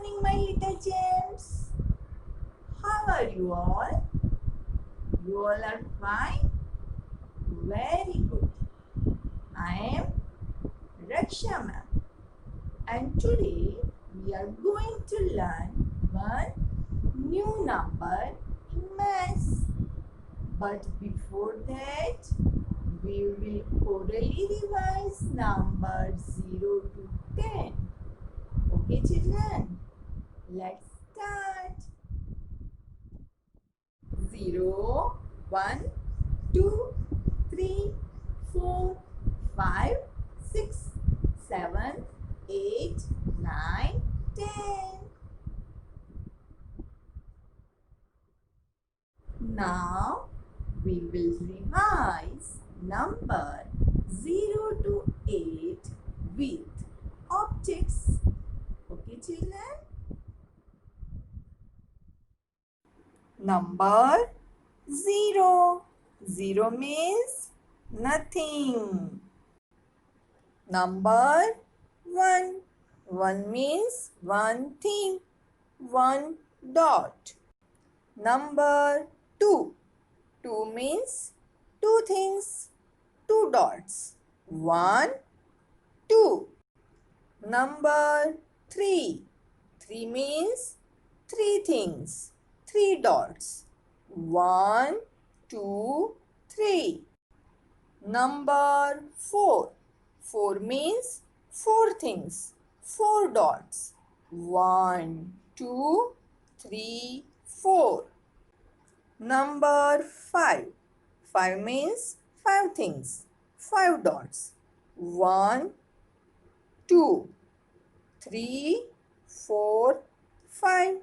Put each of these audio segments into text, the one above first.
morning, my little gems. How are you all? You all are fine? Very good. I am Raksha ma'am, and today we are going to learn one new number in maths. But before that, we will orally revise numbers 0 to 10. Okay, children? Let's start. 0, 1, 2, 3, 4, 5, 6, 7, 8, 9, 10. Now we will revise number 0 to 8 with objects. Okay, children? Number 0. 0 means nothing. Number 1. 1 means one thing, one dot. Number 2. 2 means two things, two dots. 1, 2. Number 3. 3 means three things, three dots. 1, 2, 3. Number 4. 4 means four things, four dots. 1, 2, 3, 4. Number 5. 5 means five things, five dots. 1, 2, 3, 4, 5.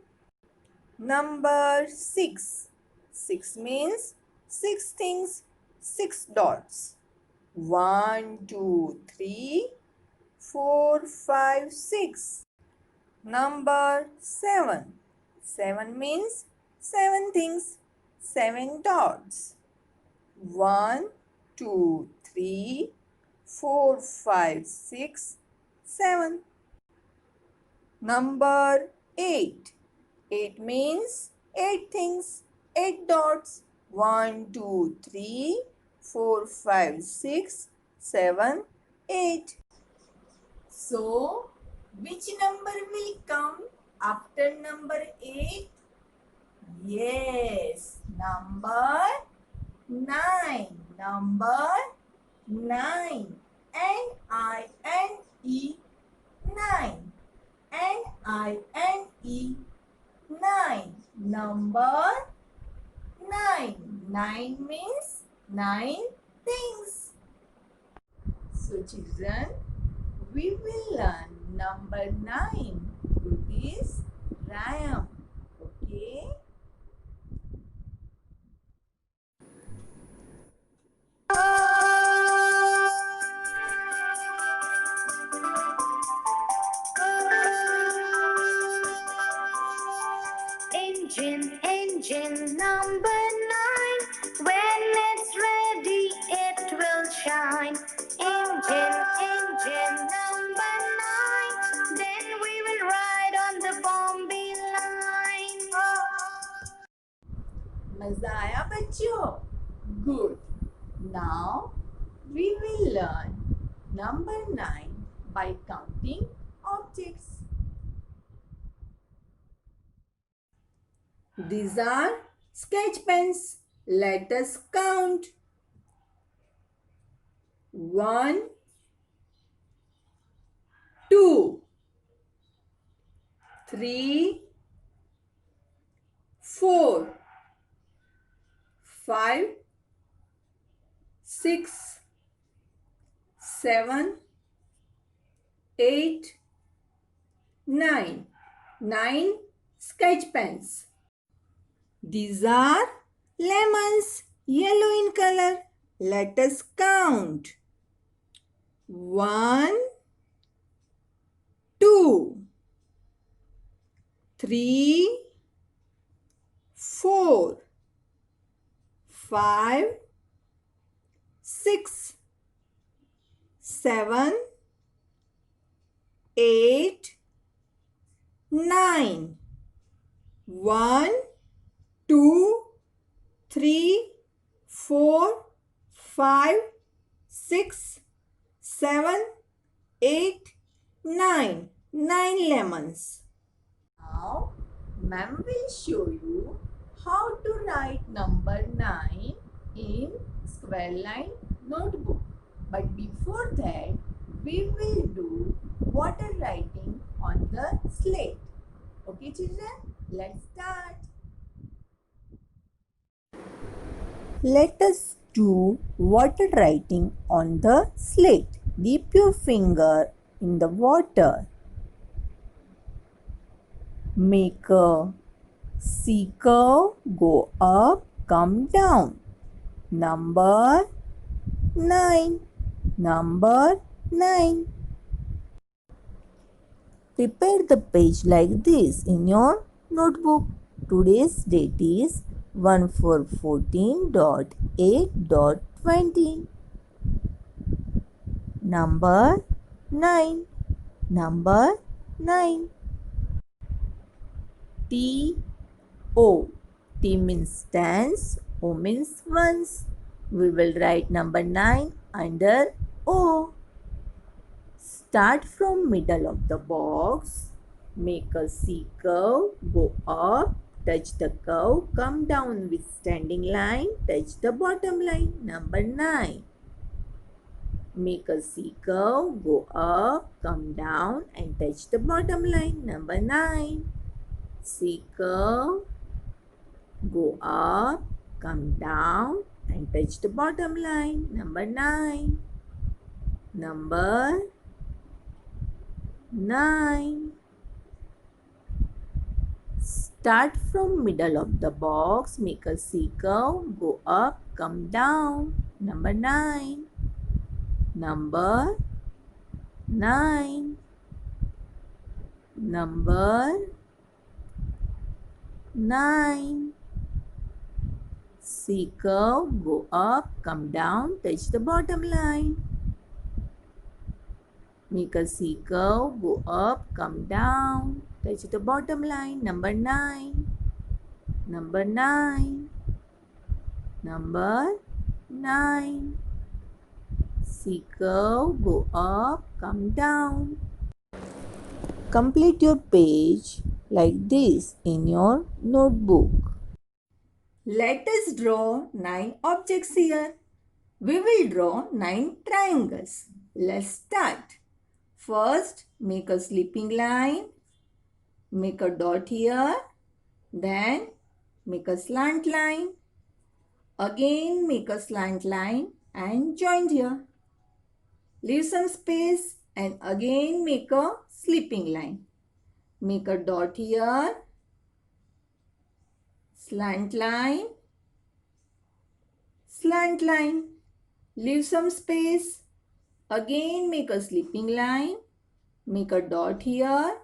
Number 6. 6 means six things, six dots. 1, 2, 3, 4, 5, 6. Number 7. 7 means seven things, seven dots. 1, 2, 3, 4, 5, 6, 7. Number 8. 8 means eight things, eight dots. 1, 2, 3, 4, 5, 6, 7, 8. So, which number will come after number 8? Yes, number 9. Number 9. N-I-N-E 9. N-I-N-E 9. Number 9. 9 means 9 things. So children, we will learn number 9 through this rhyme. Okay? Engine, engine number 9. When it's ready, it will shine. Engine, engine number 9. Then we will ride on the Bombay line. मजा आया बच्चों? Good. Now we will learn number 9 by counting objects. These are sketch pens. Let us count. 1, 2, 3, 4, 5, 6, 7, 8, 9. 9 sketch pens. These are lemons, yellow in color. Let us count. 1, 2, 3, 4, 5, 6, 7, 8, 9. 1, 2, 3, 4, 5, 6, 7, 8, 9. 9 lemons. Now, ma'am will show you how to write number 9 in square line notebook. But before that, we will do water writing on the slate. Okay, children? Let's start. Let us do water writing on the slate. Dip your finger in the water. Make a C curve, go up, come down. Number 9. Number 9. Prepare the page like this in your notebook. Today's date is 1414.8.20. Number 9. Number 9. T O. T means tens, O means ones. We will write number 9 under O. Start from middle of the box. Make a C curve, go up, touch the curve, come down with standing line, touch the bottom line. Number 9. Make a C curve, go up, come down and touch the bottom line. Number 9. C curve, go up, come down and touch the bottom line. Number 9. Number 9. Start from middle of the box, make a C curve, go up, come down. Number 9. Number 9. Number 9. C curve, go up, come down, touch the bottom line. Make a C curve, go up, come down, touch the bottom line. Number 9. Number 9. Number 9. C curve, go up, come down. Complete your page like this in your notebook. Let us draw 9 objects here. We will draw 9 triangles. Let's start. First, make a sleeping line. Make a dot here. Then, make a slant line. Again, make a slant line and join here. Leave some space and again make a sleeping line. Make a dot here. Slant line. Slant line. Leave some space. Again make a sleeping line. Make a dot here.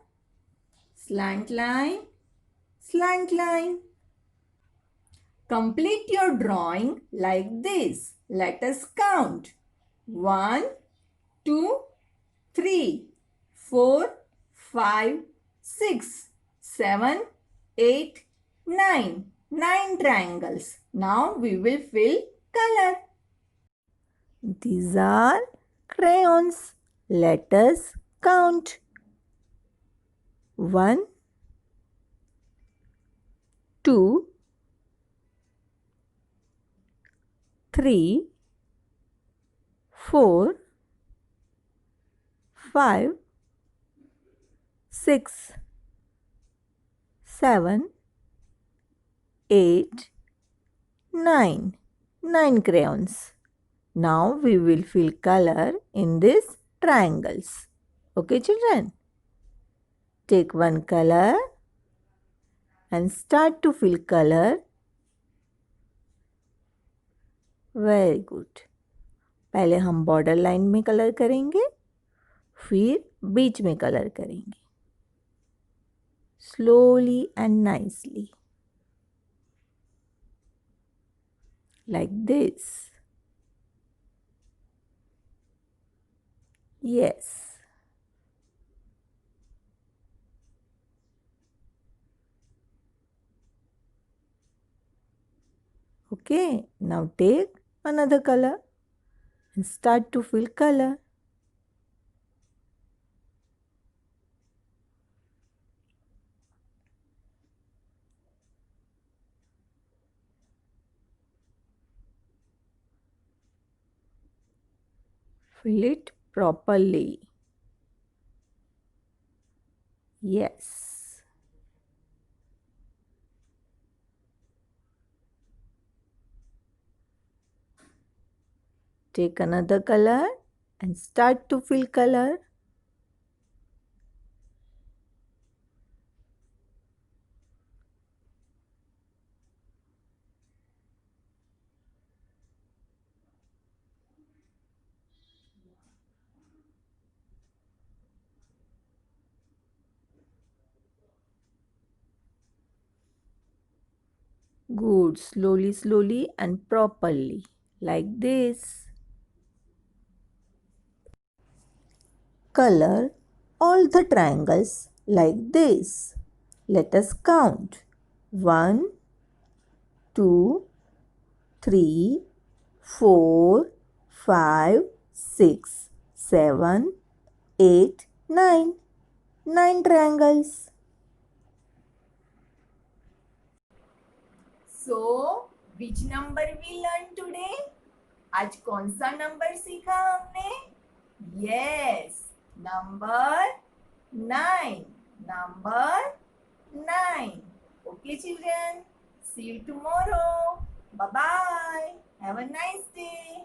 Slant line. Slant line. Complete your drawing like this. Let us count. 1, 2, 3, 4, 5, 6, 7, 8, 9. 9 triangles. Now we will fill color. These are crayons. Let us count. 1, 2, 3, 4, 5, 6, 7, 8, 9. 9 crayons. Now we will fill color in these triangles. Okay, children? Take one color and start to fill color. Very good. पहले हम border line में colour करेंगे, फिर बीच में colour करेंगे. Slowly and nicely. Like this. Yes. Okay, now take another color and start to fill color. Fill it properly. Yes. Take another color and start to fill color. Good. Slowly, slowly and properly. Like this. Color all the triangles like this. Let us count. 1, 2, 3, 4, 5, 6, 7, 8, 9. 9 triangles. So, which number we learned today? आज कौन सा number सीखा हमने? Yes, number 9. Number 9. Okay, children. See you tomorrow. Bye bye. Have a nice day.